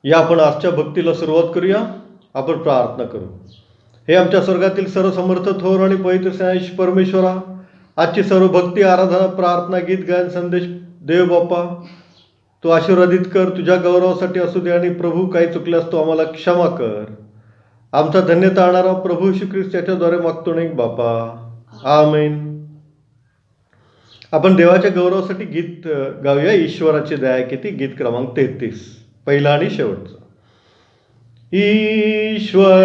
या आपण आजच्या भक्तीला सुरुवात करूया. आपण प्रार्थना करू. हे आमच्या स्वर्गातील सर्व समर्थ थोर आणि पवित्र स्नेहाश परमेश्वरा, आजची सर्व भक्ती आराधना प्रार्थना गीत गायन संदेश देव बाप्पा तू आशीर्वादित कर. तुझ्या गौरवासाठी असू दे. आणि प्रभू काही चुकल्यास तू आम्हाला क्षमा कर. आमचा धन्यता आणणारा प्रभू श्री ख्रिस्त याच्याद्वारे मागतो नाही बापा. आमेन. आपण देवाच्या गौरवासाठी गीत गाऊया. ईश्वराची दया किती, गीत क्रमांक 33, पहिला आणि शेवटचा. ईश्वराची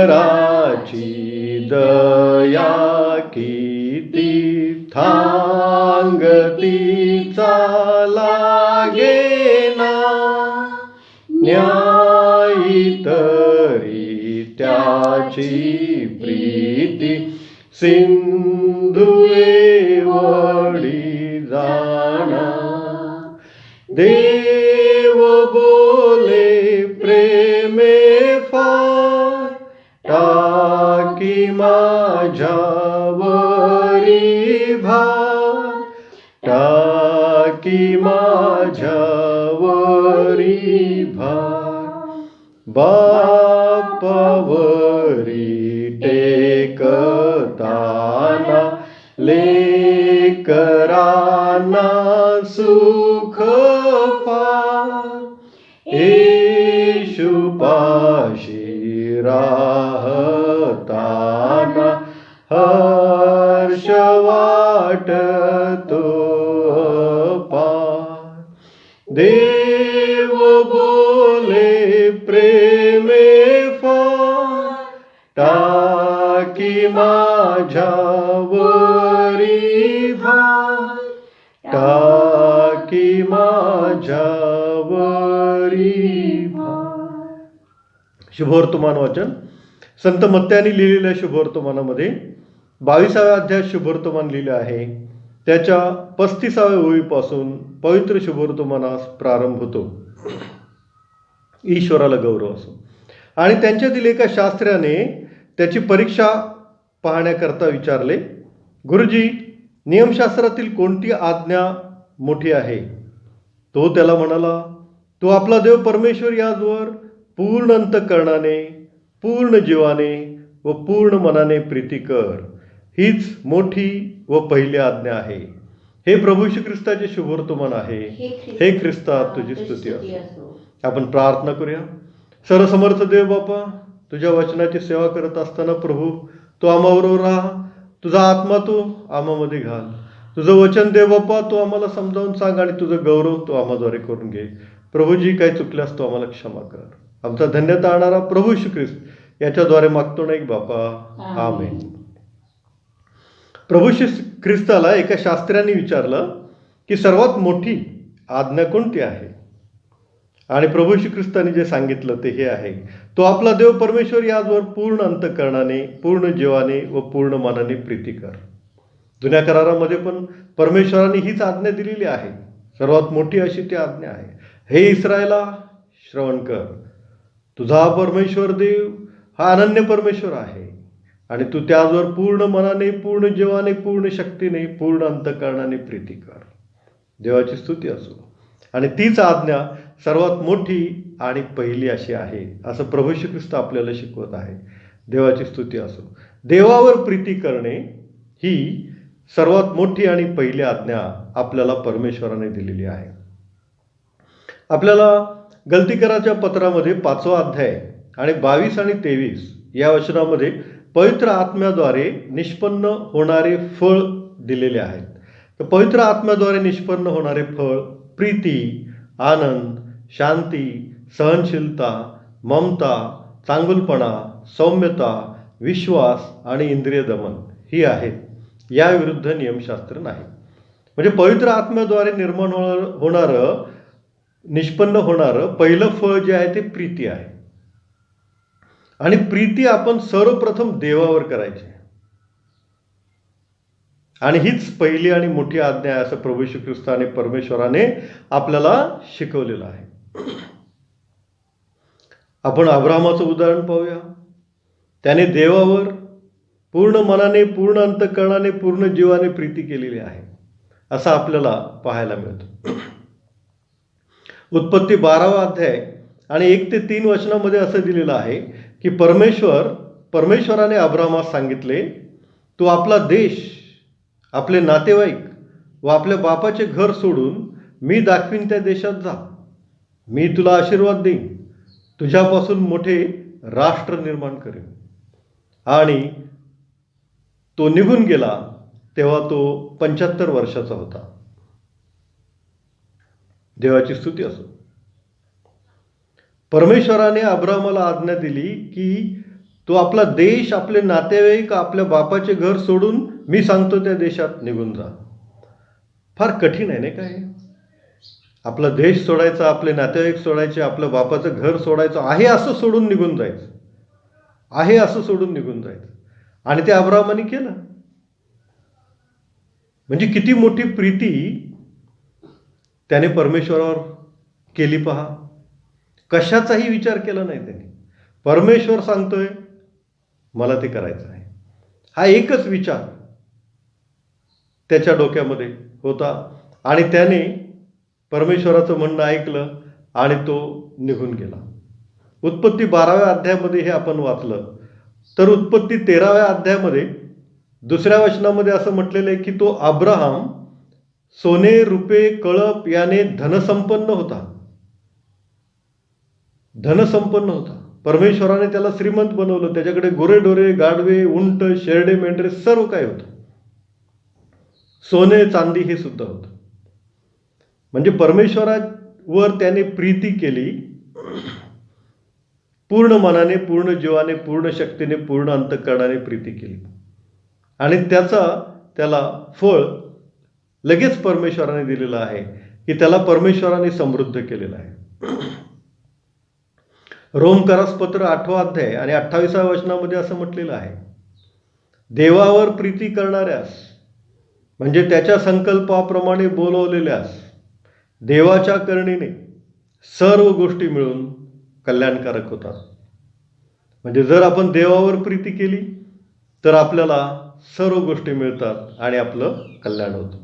दया किती, थांगतीचा लागेना, न्यायी तरी त्याची प्रीती, सिंधुए वडी जाणा. देव बोले प्रेमे फार, टाकी माझ्यावरी भार, टाकी माझ्यावरी भार. बापावरी टेकताना, लेकरांना सुख फार. येशूपाशी राहताना, हर्ष वाटतो अपार. देव बोले प्रेमे फार, टाकी माझ्यावरी भार, टाकी माझ्यावरी भार. शुभवर्तमान वाचन. संत मत्त्याने लिहिलेल्या शुभवर्तमानामध्ये 22व्या अध्यायात शुभवर्तमान लिहिलं आहे. त्याच्या 35व्या ओळीपासून पवित्र शुभवर्तमानास प्रारंभ होतो. ईश्वराला गौरव असो. आणि त्यांच्यातील एका शास्त्र्याने त्याची परीक्षा पाहण्याकरता विचारले, गुरुजी, नियमशास्त्रातील कोणती आज्ञा मोठी आहे? तो त्याला म्हणाला, तू आपला देव परमेश्वर याजवर पूर्ण अंतःकरणाने, पूर्ण जीवाने व पूर्ण मनाने प्रीती कर. हीच मोठी व पहिली आज्ञा आहे. हे प्रभू श्री ख्रिस्ताचे शुभवर्तमान आहे. हे ख्रिस्ता तुझी स्तुती असो. आपण प्रार्थना करूया. सर्वसमर्थ देव बापा, तुझ्या वचनाची सेवा करत असताना प्रभू तू आम्हाबरोबर राहा. तुझा आत्मा तू आम्हामध्ये घाल. तुझं वचन देव बाप्पा तू आम्हाला समजावून सांग आणि तुझं गौरव तू आम्हाद्वारे करून घे. प्रभूजी, काही चुकल्यास तू आम्हाला क्षमा कर. आमचा धन्यता आणणारा प्रभू श्री ख्रिस्त याच्याद्वारे मागतो नाही बापा. आमेन. प्रभू श्री ख्रिस्ताला एका शास्त्र्याने विचारलं की सर्वात मोठी आज्ञा कोणती आहे? आणि प्रभू श्री ख्रिस्ताने जे सांगितलं ते हे आहे, तो आपला देव परमेश्वर याजवर पूर्ण अंतःकरणाने, पूर्ण जीवाने व पूर्ण मनाने प्रीती कर. जुन्या करारामध्ये पण परमेश्वराने हीच आज्ञा दिलेली आहे. सर्वात मोठी अशी ती आज्ञा आहे. हे इस्रायला, श्रवण कर. तुझा परमेश्वर देव हा अनन्य परमेश्वर आहे आणि तू त्याजवर पूर्ण मनाने, पूर्ण जीवाने, पूर्ण शक्तीने, पूर्ण अंतःकरणाने प्रीती कर. देवाची स्तुती असो. आणि तीच आज्ञा सर्वात मोठी आणि पहिली अशी आहे, असं प्रभू श्री ख्रिस्त आपल्याला शिकवत आहे. देवाची स्तुती असो. देवावर प्रीती करणे ही सर्वात मोठी आणि पहिली आज्ञा आपल्याला परमेश्वराने दिलेली आहे. आपल्याला गलतीकराच्या पत्रामध्ये 5वा अध्याय आणि 22 आणि 23 या वचनामध्ये पवित्र आत्म्याद्वारे निष्पन्न होणारे फळ दिलेले आहेत. तर पवित्र आत्म्याद्वारे निष्पन्न होणारे फळ प्रीती, आनंद, शांती, सहनशीलता, ममता, चांगुलपणा, सौम्यता, विश्वास आणि इंद्रिय दमन ही आहेत. या विरुद्ध नियमशास्त्र नाही. म्हणजे पवित्र आत्म्याद्वारे निर्माण होणारं, निष्पन्न होणारं पहिलं फळ जे आहे ते प्रीती आहे. आणि प्रीती आपण सर्वप्रथम देवावर करायची. आणि हीच पहिली आणि मोठी आज्ञा आहे असं प्रभू श्री ख्रिस्ताने, परमेश्वराने आपल्याला शिकवलेलं आहे. आपण अब्राहमाचं उदाहरण पाहूया. त्याने देवावर पूर्ण मनाने, पूर्ण अंतःकरणाने, पूर्ण जीवाने प्रीती केलेली आहे असं आपल्याला पाहायला मिळतं. उत्पत्ती 12वा अध्याय आणि 1 ते 3 वचनामध्ये असं दिलेलं आहे की परमेश्वराने अब्रामास सांगितले, तू आपला देश, आपले नातेवाईक व आपल्या बापाचे घर सोडून मी दाखवीन त्या देशात जा. मी तुला आशीर्वाद देईन, तुझ्यापासून मोठे राष्ट्र निर्माण करेन. आणि तो निघून गेला तेव्हा तो 75 वर्षाचा होता. देवाची स्तुती असो. परमेश्वराने अब्रामाला आज्ञा दिली की तो आपला देश, आपले नातेवाईक, आपल्या बापाचे घर सोडून मी सांगतो त्या देशात निघून जा. फार कठीण आहे नाही काय? आपला देश सोडायचा, आपले नातेवाईक सोडायचे, आपल्या बापाचं घर सोडायचं, आहे असं सोडून निघून जायचं, आहे असं सोडून निघून जायचं. आणि ते अब्रामाने केलं. म्हणजे किती मोठी प्रीती त्याने परमेश्वरावर केली पहा. कशाचाही विचार केला नाही त्याने. परमेश्वर सांगतोय मला ते करायचं आहे, हा एकच विचार त्याच्या डोक्यामध्ये होता. आणि त्याने परमेश्वराचं म्हणणं ऐकलं आणि तो निघून गेला. उत्पत्ती 12व्या अध्यायामध्ये हे आपण वाचलं तर उत्पत्ती 13व्या अध्यायामध्ये 2ऱ्या वचनामध्ये असं म्हटलेलं आहे की तो अब्राहम सोने, रुपे, कळप याने धनसंपन्न होता. धनसंपन्न होता. परमेश्वराने त्याला श्रीमंत बनवलं. त्याच्याकडे गुरेढोरे, गाढवे, उंट, शेरडे, मेंढरे सर्व काही होतं. सोने, चांदी हे सुद्धा होतं. म्हणजे परमेश्वरावर त्याने प्रीती केली. पूर्ण मनाने, पूर्ण जीवाने, पूर्ण शक्तीने, पूर्ण अंतःकरणाने प्रीती केली. आणि त्याला फळ लगेच परमेश्वराने दिलेलं आहे की त्याला परमेश्वराने समृद्ध केलेलं आहे. रोमकरास पत्र 8वा अध्याय आणि 28व्या वचनामध्ये असं म्हटलेलं आहे, देवावर प्रीती करणाऱ्यास म्हणजे त्याच्या संकल्पाप्रमाणे बोलवलेल्यास देवाच्या करणीने सर्व गोष्टी मिळून कल्याणकारक होतात. म्हणजे जर आपण देवावर प्रीती केली तर आपल्याला सर्व गोष्टी मिळतात आणि आपलं कल्याण होतं.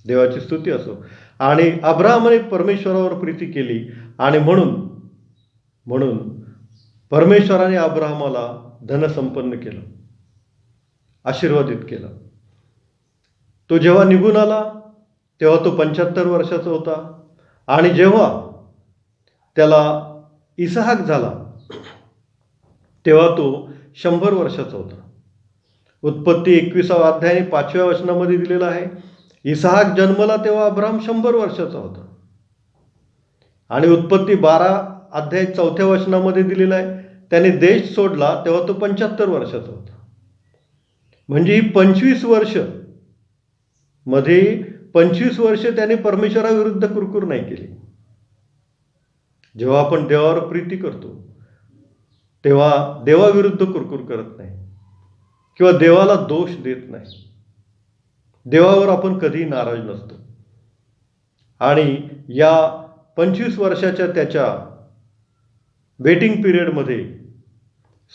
देवाची स्तुती असो. आणि अब्राहामाने परमेश्वरावर प्रीती केली आणि म्हणून परमेश्वराने अब्राहामाला धनसंपन्न केलं, आशीर्वादित केलं. तो जेव्हा निघून आला तेव्हा तो 75 वर्षाचा होता. आणि जेव्हा त्याला इसहाक झाला तेव्हा तो 100 वर्षाचा होता. उत्पत्ती 21वा अध्याय 5व्या वचनामध्ये दिलेला आहे, इसहाक जन्मला तेव्हा अब्राहम 100 वर्षाचा होता. आणि उत्पत्ती 12 अध्याय 4थ्या वचनामध्ये दिलेला आहे, त्याने देश सोडला तेव्हा तो 75 वर्षाचा होता. म्हणजे ही 25 वर्ष मध्ये 25 वर्ष त्याने परमेश्वराविरुद्ध कुरकुर नाही केली. जेव्हा आपण देवावर प्रीती करतो तेव्हा देवाविरुद्ध कुरकुर करत नाही किंवा देवाला दोष देत नाही. देवावर आपण कधीही नाराज नसतो. आणि या 25 वर्षाच्या त्याच्या वेटिंग पिरियडमध्ये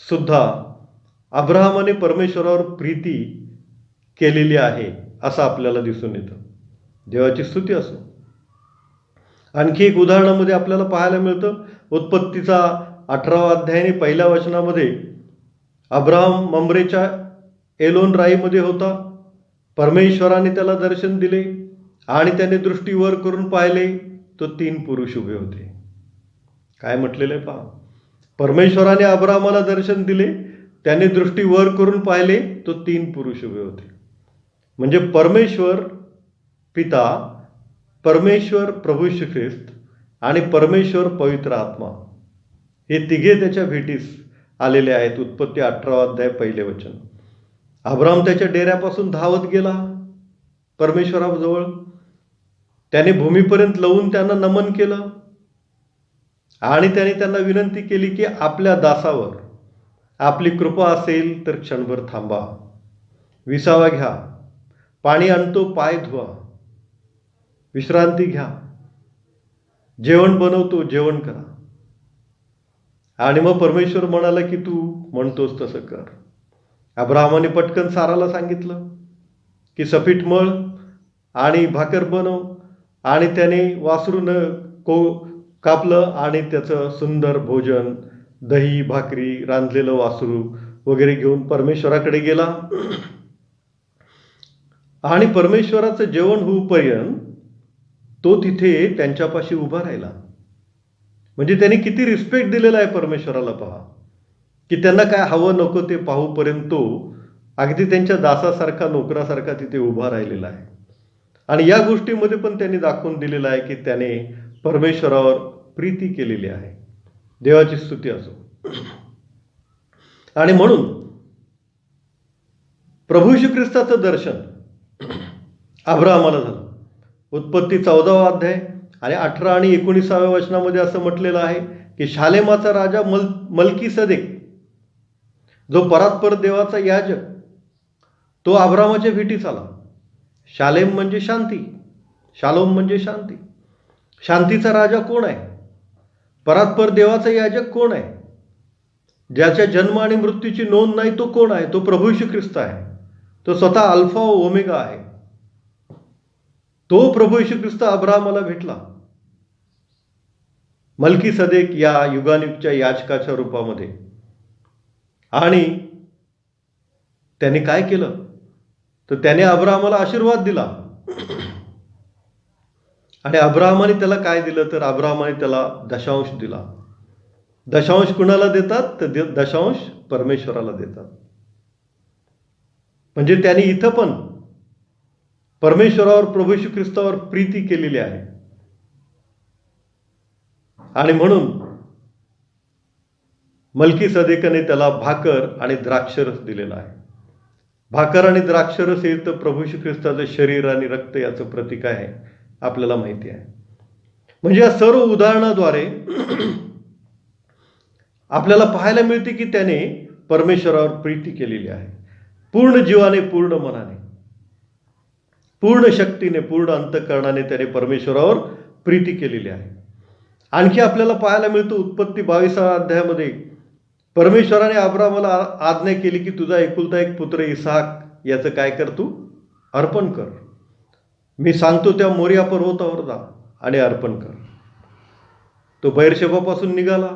सुद्धा अब्राहामाने परमेश्वरावर प्रीती केलेली आहे असं आपल्याला दिसून येतं. देवाची स्तुती असो. आणखी एक उदाहरणामध्ये आपल्याला पाहायला मिळतं. उत्पत्तीचा 18वा अध्यायाने 1ल्या वचनामध्ये अब्राहम मम्रेच्या एलोन राईमध्ये होता. परमेश्वराने त्याला दर्शन दिले आणि त्याने दृष्टी वर करून पाहिले तो 3 पुरुष उभे होते. काय म्हटलेलं आहे पहा, परमेश्वराने अब्राहमाला दर्शन दिले, त्याने दृष्टी वर करून पाहिले तो 3 पुरुष उभे होते. म्हणजे परमेश्वर पिता, परमेश्वर प्रभू श्री ख्रिस्त आणि परमेश्वर पवित्र आत्मा हे तिघे त्याच्या भेटीस आलेले आहेत. उत्पत्ती 18वा अध्याय 1ले वचन. अब्राहम त्याच्या डेऱ्यापासून धावत गेला परमेश्वराजवळ. त्याने भूमीपर्यंत लवून त्यांना नमन केलं आणि त्याने त्यांना विनंती केली की आपल्या दासावर आपली कृपा असेल तर क्षणभर थांबा, विसावा घ्या, पाणी आणतो, पाय धुवा, विश्रांती घ्या, जेवण बनवतो, जेवण करा. आणि मग परमेश्वर म्हणाला की तू म्हणतोस तसं कर. अब्राहमाने पटकन साराला सांगितलं की सफीट मळ आणि भाकर बनव. आणि त्याने वासरू कापलं आणि त्याचं सुंदर भोजन, दही भाकरी, रांधलेलं वासरू वगैरे घेऊन परमेश्वराकडे गेला. आणि परमेश्वराचं जेवण होऊपर्यंत तो तिथे त्यांच्यापाशी उभा राहिला. म्हणजे त्यांनी किती रिस्पेक्ट दिलेला आहे परमेश्वराला पहा, की त्यांना काय हवं नको ते पाहूपर्यंत तो अगदी त्यांच्या दासासारखा, नोकरासारखा तिथे उभा राहिलेला आहे. आणि या गोष्टीमध्ये पण त्यांनी दाखवून दिलेलं आहे की त्याने परमेश्वरावर प्रीती केलेली आहे. देवाची स्तुती असो. आणि म्हणून प्रभू येशू ख्रिस्ताचं दर्शन अब्राहमाला झालं. उत्पत्ती 14वा अध्याय आणि 18 आणि 19व्या वचनामध्ये असं म्हटलेलं आहे की शालेमाचा राजा मल्कीसदेक, जो परात्पर देवाचा याजक, तो अब्राहमाच्या भेटीस आला. शालेम म्हणजे शांती, शालोम म्हणजे शांती. शांतीचा राजा कोण आहे? परात्पर देवाचा याजक कोण आहे? ज्याच्या जन्म आणि मृत्यूची नोंद नाही तो कोण आहे? तो प्रभू येशू ख्रिस्त आहे. तो स्वतः अल्फा व ओमेगा आहे. तो प्रभू येशू ख्रिस्त अब्राहमाला भेटला मल्कीसदेक या युगानुयुगच्या याजकाच्या रूपामध्ये. आणि त्याने काय केलं तर त्याने अब्राहमाला आशीर्वाद दिला. आणि अब्राहमाने त्याला काय दिलं तर अब्राहमाने त्याला दशांश दिला. दशांश कुणाला देतात तर दशांश परमेश्वराला देतात. म्हणजे त्याने इथं पण परमेश्वरावर, प्रभू येशू ख्रिस्तावर प्रीती केलेली आहे. आणि म्हणून मल्कीसदेकाने त्याला भाकर आणि द्राक्षरस दिलेला आहे. भाकर आणि द्राक्षरस हे तर प्रभू येशू ख्रिस्ताचं शरीर आणि रक्त याचं प्रतीक आहे, आपल्याला माहिती आहे. म्हणजे या सर्व उदाहरणाद्वारे आपल्याला पाहायला मिळते की त्याने परमेश्वरावर प्रीती केलेली आहे. पूर्ण जीवाने, पूर्ण मनाने, पूर्ण शक्तीने, पूर्ण अंतःकरणाने त्याने परमेश्वरावर प्रीती केलेली आहे. आणखी आपल्याला पाहायला मिळतं उत्पत्ती 22व्या अध्यायामध्ये परमेश्वराने अब्राहमाला आज्ञा केली की तुझा एकुलता एक पुत्र इसहाक याचं काय कर, तू अर्पण कर. मी सांगतो त्या मोरिया पर्वतावर जा आणि अर्पण कर. तो बैरशेबापासून निघाला.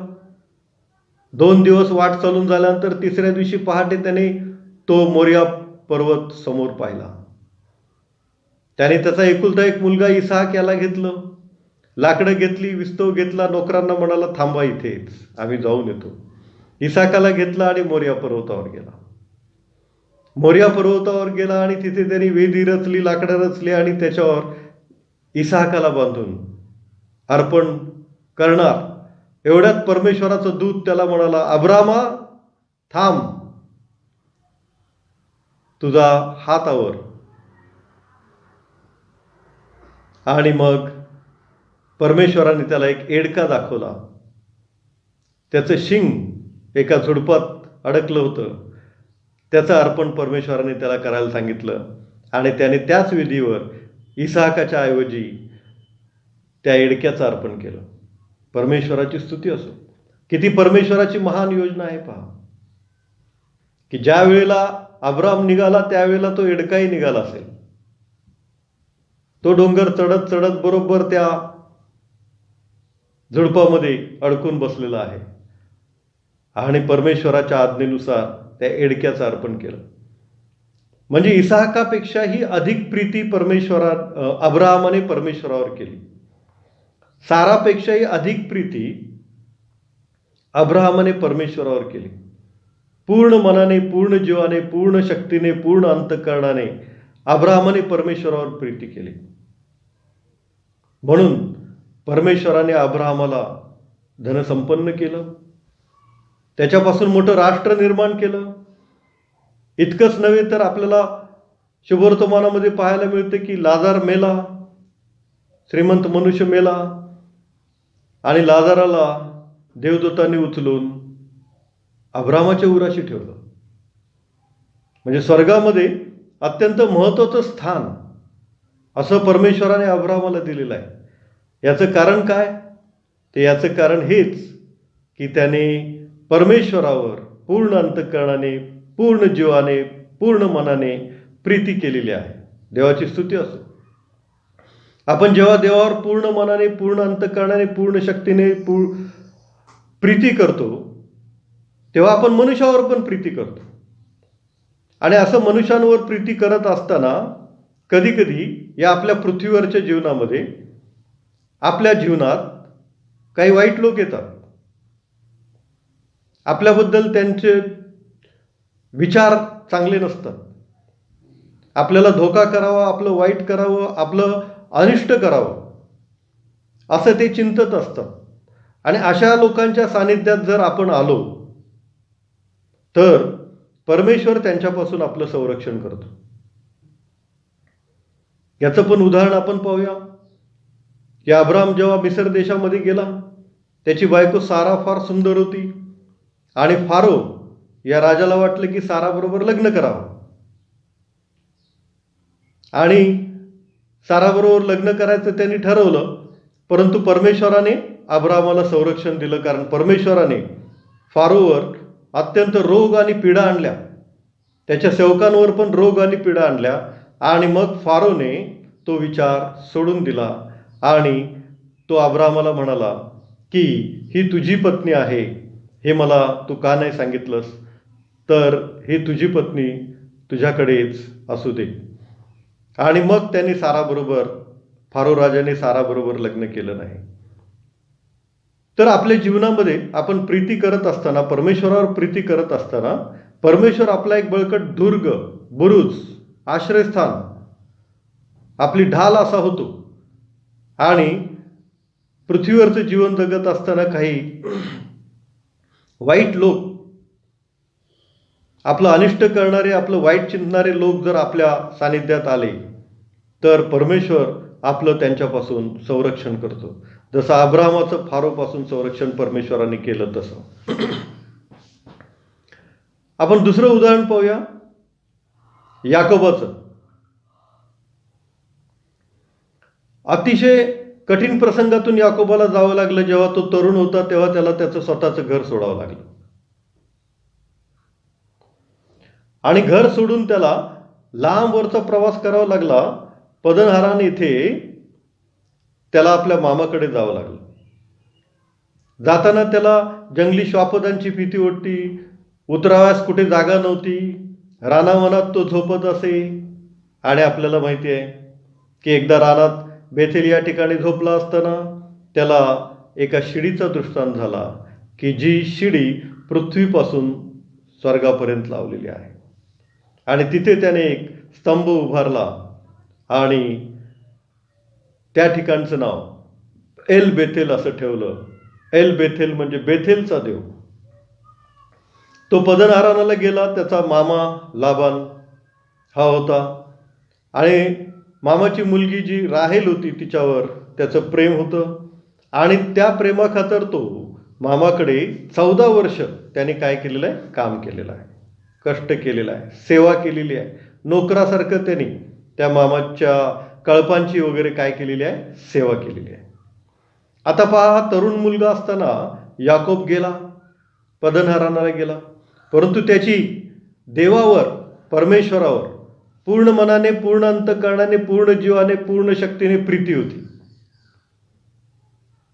2 दिवस वाट चालून झाल्यानंतर 3ऱ्या दिवशी पहाटे त्याने तो मोरिया पर्वत समोर पाहिला. त्याने त्याचा एकुलता एक मुलगा इसहाक याला घेतलं. लाकडं घेतली, विस्तव घेतला, नोकरांना म्हणाला थांबा इथेच, आम्ही जाऊन येतो. इसहाकाला घेतला आणि मोरिया पर्वतावर गेला. मोरिया पर्वतावर गेला आणि तिथे त्यांनी वेदी रचली, लाकडं रचली आणि त्याच्यावर इसहाकाला बांधून अर्पण करणार. एवढ्यात परमेश्वराचं दूत त्याला म्हणाला, अब्रामा थांब, तुझा हातावर. आणि मग परमेश्वराने त्याला एक एडका दाखवला. त्याचं शिंग एका झुडपात अडकलं होतं. त्याचं अर्पण परमेश्वराने त्याला करायला सांगितलं आणि त्याने त्याच विधीवर इसहाकाच्या ऐवजी त्या एडक्याचं अर्पण केलं. परमेश्वराची स्तुती असो. किती परमेश्वराची महान योजना आहे पहा, की ज्या वेळेला अब्राम निघाला त्यावेळेला तो एडकाही निघाला असेल. तो डोंगर चढत चढत बरोबर त्या झुडपामध्ये अडकून बसलेला आहे आणि परमेश्वराच्या आज्ञेनुसार त्या एडक्याचं अर्पण केलं. म्हणजे इसहाकापेक्षाही अधिक प्रीती अब्राहमाने परमेश्वरावर केली. सारापेक्षाही अधिक प्रीती अब्राहमाने परमेश्वरावर केली. पूर्ण मनाने, पूर्ण जीवाने, पूर्ण शक्तीने, पूर्ण अंतःकरणाने अब्राहमाने परमेश्वरावर प्रीती केली. म्हणून परमेश्वराने अब्राहमाला धनसंपन्न केलं, त्याच्यापासून मोठं राष्ट्र निर्माण केलं. इतकंच नव्हे तर आपल्याला शुभवर्तमानामध्ये पाहायला मिळतं की लाजार मेला, श्रीमंत मनुष्य मेला आणि लाजाराला देवदूतांनी उचलून अब्राहमाच्या उराशी ठेवलं. म्हणजे स्वर्गामध्ये अत्यंत महत्त्वाचं स्थान असं परमेश्वराने अब्राहमाला दिलेलं आहे. याचं कारण काय? ते याचं कारण हेच की त्याने परमेश्वरावर पूर्ण अंतःकरणाने, पूर्ण जीवाने, पूर्ण मनाने प्रीती केलेली आहे. देवाची स्तुती असो. आपण जेव्हा देवावर पूर्ण मनाने, पूर्ण अंतःकरणाने, पूर्ण शक्तीने प्रीती करतो, तेव्हा आपण मनुष्यावर पण प्रीती करतो. आणि असं मनुष्यांवर प्रीती करत असताना कधी कधी या आपल्या पृथ्वीवरच्या जीवनामध्ये, आपल्या जीवनात काही वाईट लोक येतात. आपल्याबद्दल त्यांचे विचार चांगले नसतात. आपल्याला धोका करावा, आपलं वाईट करावं, आपलं अनिष्ट करावं असं ते चिंतत असतात. आणि अशा लोकांच्या सानिध्यात जर आपण आलो तर परमेश्वर त्यांच्यापासून आपलं संरक्षण करतो. याचं पण उदाहरण आपण पाहूया की अब्राम जेव्हा मिसर देशामध्ये गेला, त्याची बायको सारा फार सुंदर होती आणि फारो या राजाला वाटलं की सारा बरोबर लग्न करावं आणि सारा बरोबर लग्न करायचं त्यांनी ठरवलं. परंतु परमेश्वराने अब्रामाला संरक्षण दिलं, कारण परमेश्वराने फारोवर अत्यंत रोग आणि पीडा आणल्या, त्याच्या सेवकांवर पण रोग आणि पीडा आणल्या. आणि मग फारोने तो विचार सोडून दिला आणि तो अब्रामाला म्हणाला की ही तुझी पत्नी आहे, हे मला तू का नाही सांगितलंस, तर ही तुझी पत्नी तुझ्याकडेच असू दे. आणि मग त्यांनी साराबरोबर, फारो राजाने साराबरोबर लग्न केलं नाही. तर आपल्या जीवनामध्ये आपण प्रीती करत असताना, परमेश्वरावर प्रीती करत असताना, परमेश्वर आपला एक बळकट दुर्ग, बुरुज, आश्रयस्थान, आपली ढाल असा होतो. आणि पृथ्वीवरचं जीवन जगत असताना काही वाईट लोक, आपलं अनिष्ट करणारे, आपलं वाईट चिंतणारे लोक जर आपल्या सानिध्यात आले तर परमेश्वर आपलं त्यांच्यापासून संरक्षण करतो. जसं अब्रामाचं फारोपासून संरक्षण परमेश्वराने केलं तसं. आपण दुसरं उदाहरण पाहूया, याकोबाचं. अतिशय कठीण प्रसंगातून याकोबाला जावं लागलं. जेव्हा तो तरुण होता तेव्हा त्याला त्याचं स्वतःचं घर सोडावं लागलं. आणि घर सोडून त्याला लांबवरचा प्रवास करावा लागला. पदनहारान इथे त्याला आपल्या मामाकडे जावं लागलं. जाताना त्याला जंगली श्वापदांची भीती वाटती, उतराव्यास कुठे जागा नव्हती, रानावनात तो झोपत असे. आणि आपल्याला माहिती आहे की एकदा रानात बेथेल या ठिकाणी झोपला असताना त्याला एका शिडीचा दृष्टांत झाला की जी शिडी पृथ्वीपासून स्वर्गापर्यंत लावलेली आहे. आणि तिथे त्याने एक स्तंभ उभारला आणि त्या ठिकाणचं नाव एल बेथेल असं ठेवलं. एल बेथेल म्हणजे बेथेलचा देव. तो पदनहारानाला गेला. त्याचा मामा लाबान हा होता आणि मामाची मुलगी जी राहेल होती तिच्यावर त्याचं प्रेम होतं. आणि त्या प्रेमाखातर तो मामाकडे 14 वर्ष त्याने काय केलेलं आहे, काम केलेलं आहे, कष्ट केलेलं आहे, सेवा केलेली आहे. नोकरासारखं त्यांनी त्या मामाच्या कळपांची वगैरे काय केलेली आहे, सेवा केलेली आहे. आता पहा, हा तरुण मुलगा असताना याकोब गेला, पदनहारानाला गेला, परंतु त्याची देवावर, परमेश्वरावर पूर्ण मनाने, पूर्ण अंतःकरणाने, पूर्ण जीवाने, पूर्ण शक्तीने प्रीती होती.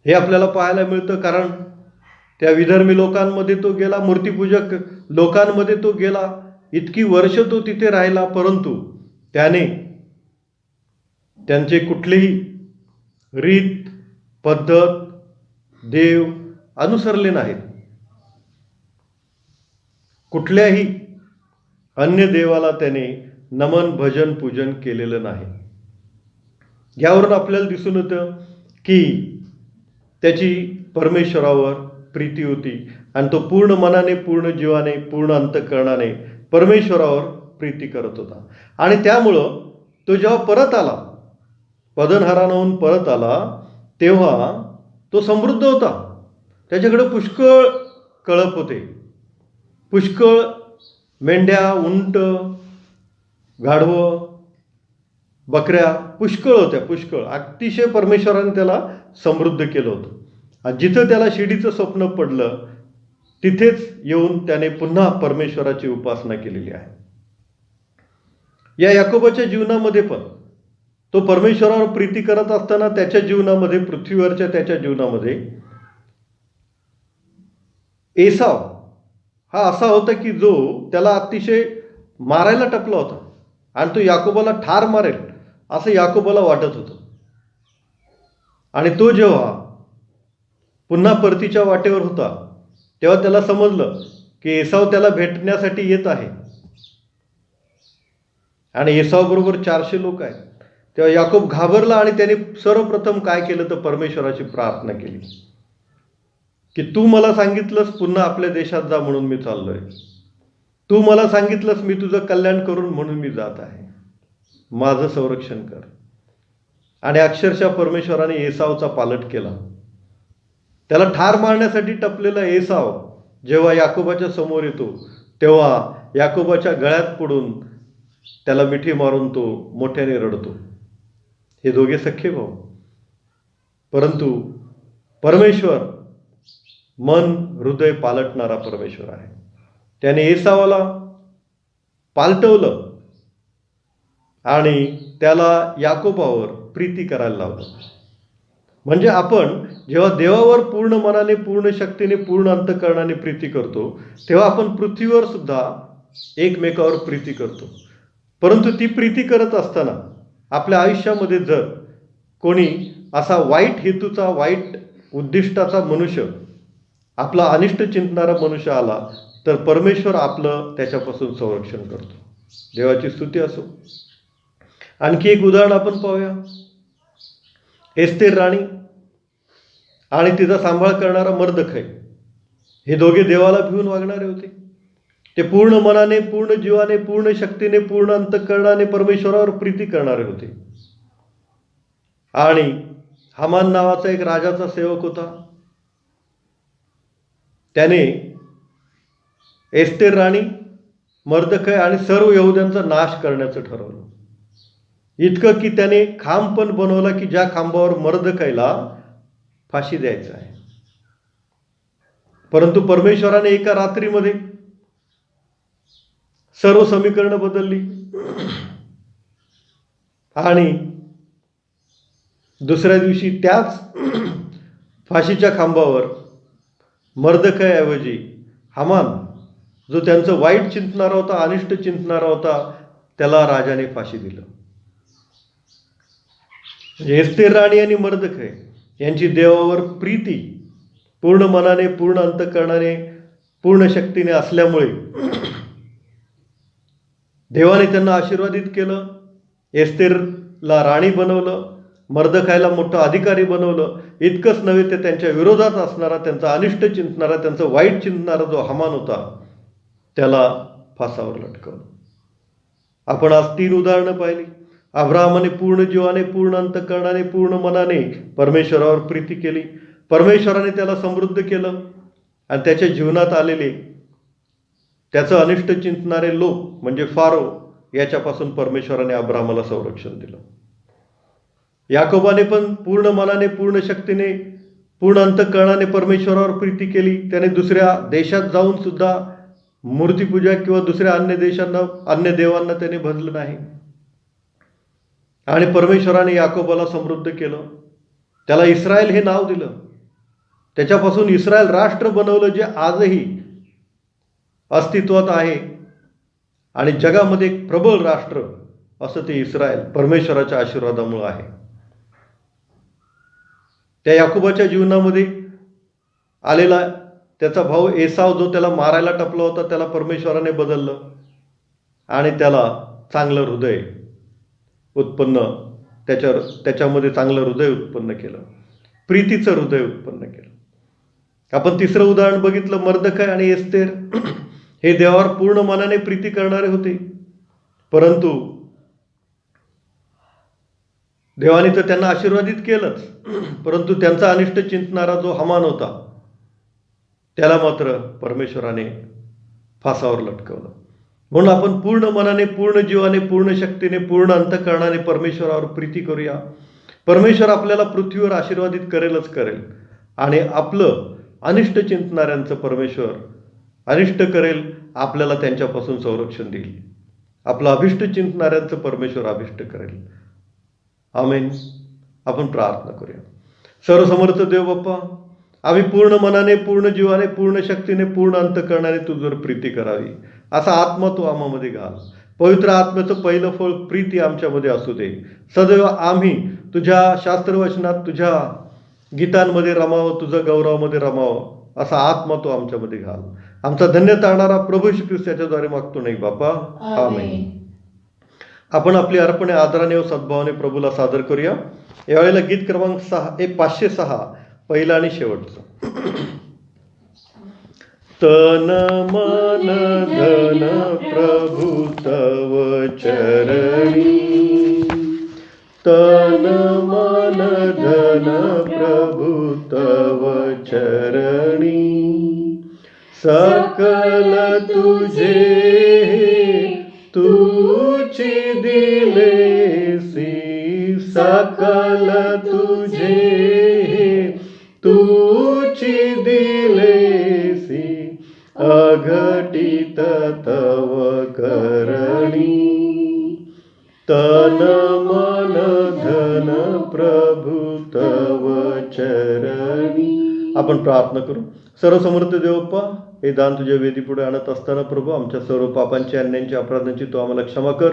हे आपल्याला पाहायला मिळतं. कारण त्या विधर्मी लोकांमध्ये तो गेला, मूर्तीपूजक लोकांमध्ये तो गेला, इतकी वर्ष तो तिथे राहिला, परंतु त्याने त्यांचे कुठलेही रीत, पद्धत, देव अनुसरले नाहीत. कुठल्याही अन्य देवाला त्याने नमन, भजन, पूजन केलेलं नाही. यावरून आपल्याला दिसून येतं की त्याची परमेश्वरावर प्रीती होती आणि तो पूर्ण मनाने, पूर्ण जीवाने, पूर्ण अंतःकरणाने परमेश्वरावर प्रीती करत होता. आणि त्यामुळं तो जेव्हा परत आला, पदनहारानाहून परत आला, तेव्हा तो समृद्ध होता. त्याच्याकडे पुष्कळ कळप होते, पुष्कळ मेंढ्या, उंट, गाढवं, बकऱ्या पुष्कळ होत्या, पुष्कळ. अतिशय परमेश्वराने त्याला समृद्ध केलं होतं. आणि जिथं त्याला शिडीचं स्वप्न पडलं तिथेच येऊन त्याने पुन्हा परमेश्वराची उपासना केलेली आहे. या याकोबाच्या जीवनामध्ये पण तो परमेश्वरावर प्रीती करत असताना त्याच्या जीवनामध्ये, पृथ्वीवरच्या त्याच्या जीवनामध्ये, एसाव हा असा होता की जो त्याला अतिशय मारायला टपला होता आणि तो याकोबाला ठार मारेल असं याकोबाला वाटत होतं. आणि तो जेव्हा पुन्हा परतीच्या वाटेवर होता तेव्हा त्याला समजलं की एसाव त्याला भेटण्यासाठी येत आहे आणि एसाव बरोबर 400 लोक आहेत. तेव्हा याकोब घाबरला आणि त्याने सर्वप्रथम काय केलं तर परमेश्वराची प्रार्थना केली की तू मला सांगितलंस पुन्हा आपल्या देशात जा म्हणून मी चाललोय. तू मला सांगितलंस मी तुझं कल्याण करून म्हणून मी जात आहे. माझं संरक्षण कर. आणि अक्षरशः परमेश्वराने एसावचा पालट केला. त्याला ठार मारण्यासाठी टपलेला एसाव जेव्हा याकोबाच्या समोर येतो तेव्हा याकोबाच्या गळ्यात पडून त्याला मिठी मारून तो मोठ्याने रडतो. हे दोघे सख्खे भाऊ. परंतु परमेश्वर मन हृदय पालटणारा परमेश्वर आहे. त्याने एसावाला पालटवलं आणि त्याला याकोबावर प्रीती करायला लावलं. म्हणजे आपण जेव्हा देवावर पूर्ण मनाने, पूर्ण शक्तीने, पूर्ण अंतःकरणाने प्रीती करतो तेव्हा आपण पृथ्वीवर सुद्धा एकमेकावर प्रीती करतो. परंतु ती प्रीती करत असताना आपल्या आयुष्यामध्ये जर कोणी असा वाईट हेतूचा, वाईट उद्दिष्टाचा मनुष्य, आपला अनिष्ट चिंतणारा मनुष्य आला तर परमेश्वर आपलं त्याच्यापासून संरक्षण करतो. देवाची स्तुती असो. आणखी एक उदाहरण आपण पाहूया. एस्तेर राणी आणि तिचा सांभाळ करणारा मर्दखै, हे दोघे देवाला भिवून वागणारे होते. ते पूर्ण मनाने, पूर्ण जीवाने, पूर्ण शक्तीने, पूर्ण अंतःकरणाने परमेश्वरावर प्रीती करणारे होते. आणि हामान नावाचा एक राजाचा सेवक होता. त्याने एस्तेर राणी, मर्दखै आणि सर्व यहुद्यांचा नाश करण्याचं ठरवलं. इतकं की त्याने खांब पण बनवला की ज्या खांबावर मर्दखैला फाशी द्यायचं आहे. परंतु परमेश्वराने एका रात्रीमध्ये सर्व समीकरणं बदलली आणि दुसऱ्या दिवशी त्याच फाशीच्या खांबावर मर्दखैऐवजी हामान, जो त्यांचं वाईट चिंतणारा होता, अनिष्ट चिंतणारा होता, त्याला राजाने फाशी दिलं. एस्तेर राणी आणि मर्दखै यांची देवावर प्रीती पूर्ण मनाने, पूर्ण अंतःकरणाने, पूर्ण शक्तीने असल्यामुळे देवाने त्यांना आशीर्वादित केलं. एस्तेरला राणी बनवलं, मर्दखैला मोठा अधिकारी बनवलं. इतकंच नव्हे तर त्यांच्या विरोधात असणारा, त्यांचा अनिष्ट चिंतणारा, त्यांचं वाईट चिंतणारा जो हामान होता त्याला फासावर लटकवलं. आपण आज 3 उदाहरणं पाहिली. अब्राहमाने पूर्ण जीवाने, पूर्ण अंतःकरणाने, पूर्ण मनाने परमेश्वरावर प्रीती केली. परमेश्वराने त्याला समृद्ध केलं आणि त्याच्या जीवनात आलेले त्याचं अनिष्ट चिंतणारे लोक म्हणजे फारो याच्यापासून परमेश्वराने अब्राहमाला संरक्षण दिलं. याकोबाने पण पूर्ण मनाने, पूर्ण शक्तीने, पूर्ण अंतःकरणाने परमेश्वरावर प्रीती केली. त्याने दुसऱ्या देशात जाऊन सुद्धा मूर्तीपूजा किंवा दुसऱ्या अन्य देशांना, अन्य देवांना त्याने भजलं नाही. आणि परमेश्वराने याकोबाला समृद्ध केलं. त्याला इस्रायल हे नाव दिलं. त्याच्यापासून इस्रायल राष्ट्र बनवलं, जे आजही अस्तित्वात आहे आणि जगामध्ये एक प्रबळ राष्ट्र असं ते इस्रायल परमेश्वराच्या आशीर्वादामुळे आहे. त्या याकोबाच्या जीवनामध्ये आलेला त्याचा भाऊ एसाव, जो त्याला मारायला टपला होता, त्याला परमेश्वराने बदललं आणि त्याला चांगलं हृदय उत्पन्न, त्याच्यामध्ये चांगलं हृदय उत्पन्न केलं, प्रीतीचं हृदय उत्पन्न केलं. आपण 3रं उदाहरण बघितलं. मर्दखै आणि एस्तेर हे देवावर पूर्ण मनाने प्रीती करणारे होते. परंतु देवाने तर त्यांना आशीर्वादित केलंच, परंतु त्यांचा अनिष्ट चिंतणारा जो हामान होता त्याला मात्र परमेश्वराने फासावर लटकवलं. म्हणून आपण पूर्ण मनाने, पूर्ण जीवाने, पूर्ण शक्तीने, पूर्ण अंतःकरणाने परमेश्वरावर प्रीती करूया. परमेश्वर आपल्याला पृथ्वीवर आशीर्वादित करेलच करेल आणि आपलं अनिष्ट चिंतणाऱ्यांचं परमेश्वर अनिष्ट करेल, आपल्याला त्यांच्यापासून संरक्षण देईल. आपलं अभिष्ट चिंतणाऱ्यांचं परमेश्वर अभिष्ट करेल. आमेन. आपण प्रार्थना करूया. सर्वसमर्थ देव बाप्पा, आम्ही पूर्ण मनाने, पूर्ण जीवाने, पूर्ण शक्तीने, पूर्ण अंतकरणाने तुझ्यावर प्रीती करावी असा आत्मा तू आम्हामध्ये घाल. पवित्र आत्म्याचं पहिलं फळ प्रीती आमच्यामध्ये असू दे. सदैव आम्ही तुझ्या शास्त्रवचनात, तुझ्या गीतांमध्ये रमावं, तुझ्या गौरवामध्ये रमावं असा आत्मा तो आमच्यामध्ये घाल. आमचा धन्य तारणारा प्रभू श्री ख्रिस्त याच्याद्वारे मागतो नाही बापा. आमेन. आपण आपली अर्पणे आदराने व सद्भावाने प्रभूला सादर करूया. यावेळेला गीत क्रमांक 506 पहिला आणि शेवटचं. तन मन धन प्रभु तव चरणी, तन मन धन प्रभु तव चरणी, सकल तुझे तुची दिलेसी, सकल तुझे तुची दिलेसी, अघटित तव करणी, तन मन धन प्रभु तव चरणी. आपण प्रार्थना करू. सर्वसमर्थ देवप्पा, हे दान तुझ्या वेदी पुढे आणत असताना प्रभू आमच्या सर्व पापांची, अन्यांची, अपराधांची तू आम्हाला क्षमा कर.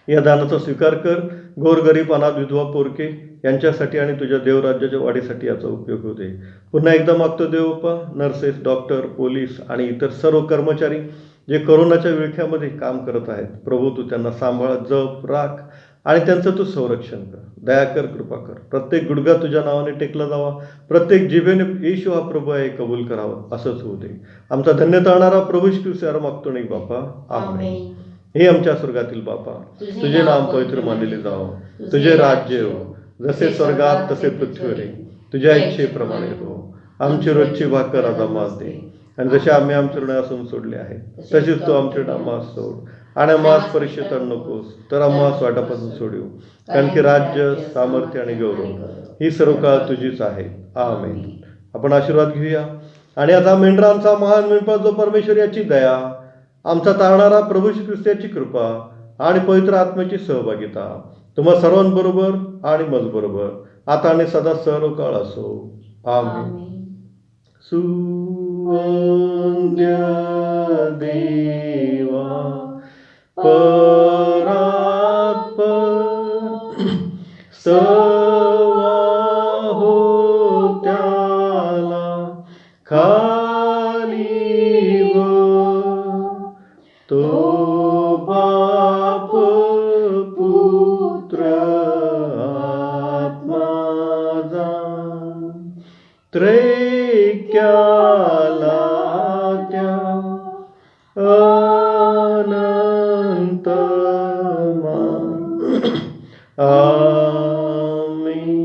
या दानाचा स्वीकार कर. गोरगरीब, अनाथ, विधवा, पोरके यांच्यासाठी आणि तुझ्या देवराज्याच्या वाढीसाठी याचा उपयोग होते. पुन्हा एकदा मागतो देवप्पा, नर्सेस, डॉक्टर, पोलीस आणि इतर सर्व कर्मचारी जे कोरोनाच्या विळख्यामध्ये काम करत आहेत, प्रभू तू त्यांना सांभाळ, जप, राख आणि त्यांचं तू संरक्षण कर. दया कर, कृपा कर. प्रत्येक गुडघा तुझ्या नावाने टेकला जावा, प्रत्येक जिभेने येशू हा प्रभू आहे कबूल करावा, असंच होऊ दे. आमचा धन्य तारणारा प्रभू श्री ख्रिस्त मागतो नाही बापा. आमेन. हे आमच्या स्वर्गातील बापा, तुझे नाम पवित्र मानले जावं, तुझे राज्य हो, जसे स्वर्गात तसे पृथ्वीवर. तुझ्या इच्छेप्रमाणे हो. आमची रोजची भाकर आज आम्हास दे, आणि जसे आम्ही आमच्या ऋणासून सोडले आहे तसेच तू आमचे आम्हास सोड, आणि आम्हास परीक्षेत आणू नकोस, तर आम्हास वाटापासून सोडू. कारण की राज्य, सामर्थ्य आणि गौरव ही सर्व काळ तुझीच आहे. आमेन. आपण आशीर्वाद घेऊया. आणि आता मेंढरांचा महान मेंढपाळ जो परमेश्वर याची दया, आमचा तारणारा प्रभू श्री ख्रिस्त याची कृपा आणि पवित्र आत्म्याची सहभागिता तुम्हा सर्वांबरोबर आणि मजबरोबर आता आणि सदा सर्व काळ असो. आमेन. सुवंद्य देवा परात्पर, सवा हो त्याला खाली वर, तो बाप पुत्र आत्मा जा, त्रैक्याला त्या अनंत आमेन.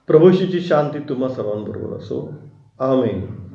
प्रभूशीची शांती तुम्हा सर्वांबरोबर असो. आमेन.